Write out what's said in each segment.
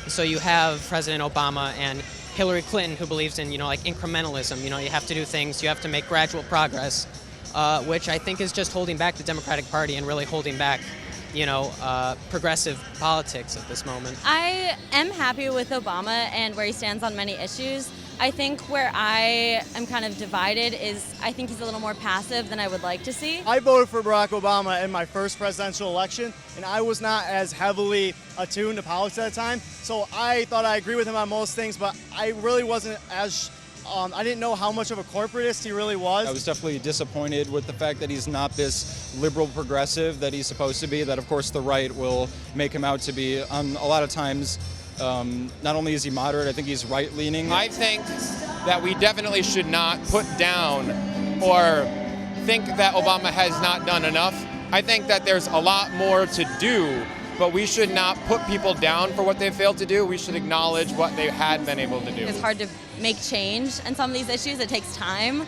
So you have President Obama and Hillary Clinton, who believes in, like incrementalism. You have to do things, you have to make gradual progress, which I think is just holding back the Democratic Party and really holding back, progressive politics at this moment. I am happy with Obama and where he stands on many issues. I think where I am kind of divided is I think he's a little more passive than I would like to see. I voted for Barack Obama in my first presidential election, and I was not as heavily attuned to politics at the time, so I thought I agree with him on most things, but I really wasn't as I didn't know how much of a corporatist he really was. I was definitely disappointed with the fact that he's not this liberal progressive that he's supposed to be, that of course the right will make him out to be. A lot of times, not only is he moderate, I think he's right-leaning. I think that we definitely should not put down or think that Obama has not done enough. I think that there's a lot more to do, but we should not put people down for what they've failed to do. We should acknowledge what they had been able to do. It's hard to make change in some of these issues. It takes time.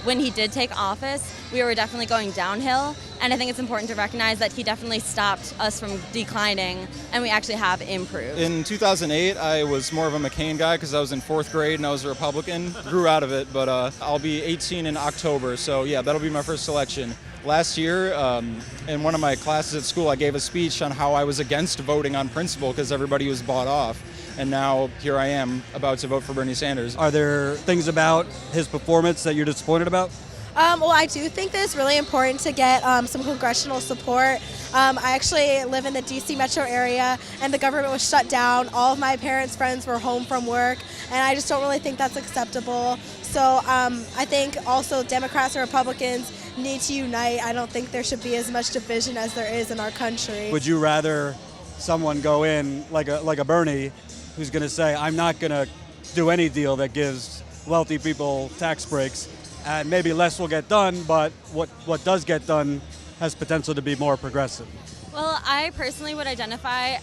When he did take office, we were definitely going downhill, and I think it's important to recognize that he definitely stopped us from declining, and we actually have improved. In 2008, I was more of a McCain guy because I was in 4th grade and I was a Republican. Grew out of it, but I'll be 18 in October, so yeah, that'll be my first election. Last year, in one of my classes at school, I gave a speech on how I was against voting on principle because everybody was bought off. And now here I am about to vote for Bernie Sanders. Are there things about his performance that you're disappointed about? Well, I do think that it's really important to get some congressional support. I actually live in the D.C. metro area, and the government was shut down. All of my parents' friends were home from work, and I just don't really think that's acceptable. So I think also Democrats and Republicans need to unite. I don't think there should be as much division as there is in our country. Would you rather someone go in like a Bernie who's going to say, I'm not going to do any deal that gives wealthy people tax breaks, and maybe less will get done, but what does get done has potential to be more progressive? Well, I personally would identify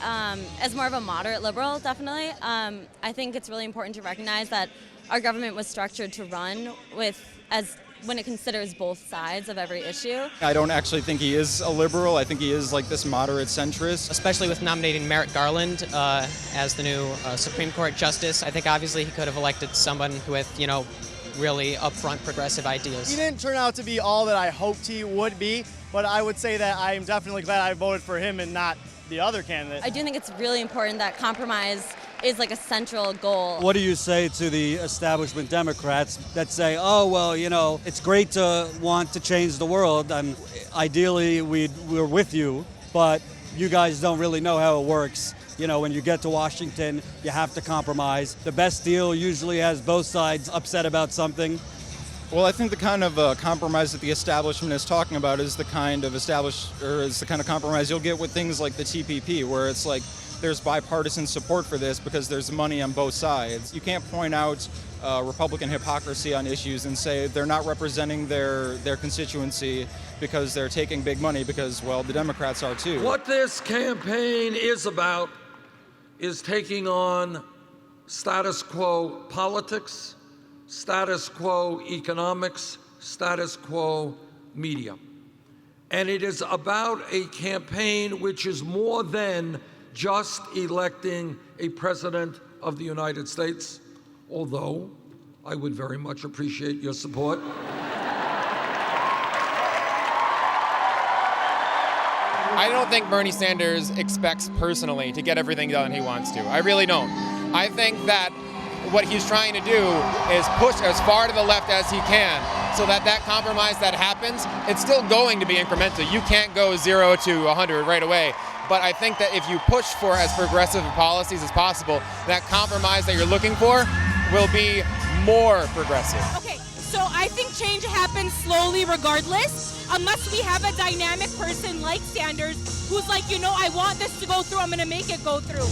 as more of a moderate liberal, definitely. I think it's really important to recognize that our government was structured to run when it considers both sides of every issue. I don't actually think he is a liberal. I think he is like this moderate centrist. Especially with nominating Merrick Garland as the new Supreme Court Justice. I think obviously he could have elected someone with, really upfront progressive ideas. He didn't turn out to be all that I hoped he would be, but I would say that I'm definitely glad I voted for him and not the other candidate. I do think it's really important that compromise is like a central goal. What do you say to the establishment Democrats that say, oh, well, it's great to want to change the world, and ideally we're with you, but you guys don't really know how it works. When you get to Washington, you have to compromise. The best deal usually has both sides upset about something. Well, I think the kind of compromise that the establishment is talking about is the kind of compromise you'll get with things like the TPP, where it's like there's bipartisan support for this because there's money on both sides. You can't point out Republican hypocrisy on issues and say they're not representing their constituency because they're taking big money because, well, the Democrats are too. What this campaign is about is taking on status quo politics, status quo economics, status quo media. And it is about a campaign which is more than just electing a president of the United States, although I would very much appreciate your support. I don't think Bernie Sanders expects personally to get everything done he wants to. I really don't. I think that what he's trying to do is push as far to the left as he can so that compromise that happens, it's still going to be incremental. You can't go 0 to 100 right away. But I think that if you push for as progressive policies as possible, that compromise that you're looking for will be more progressive. Okay, so I think change happens slowly regardless, unless we have a dynamic person like Sanders who's like, I want this to go through, I'm going to make it go through.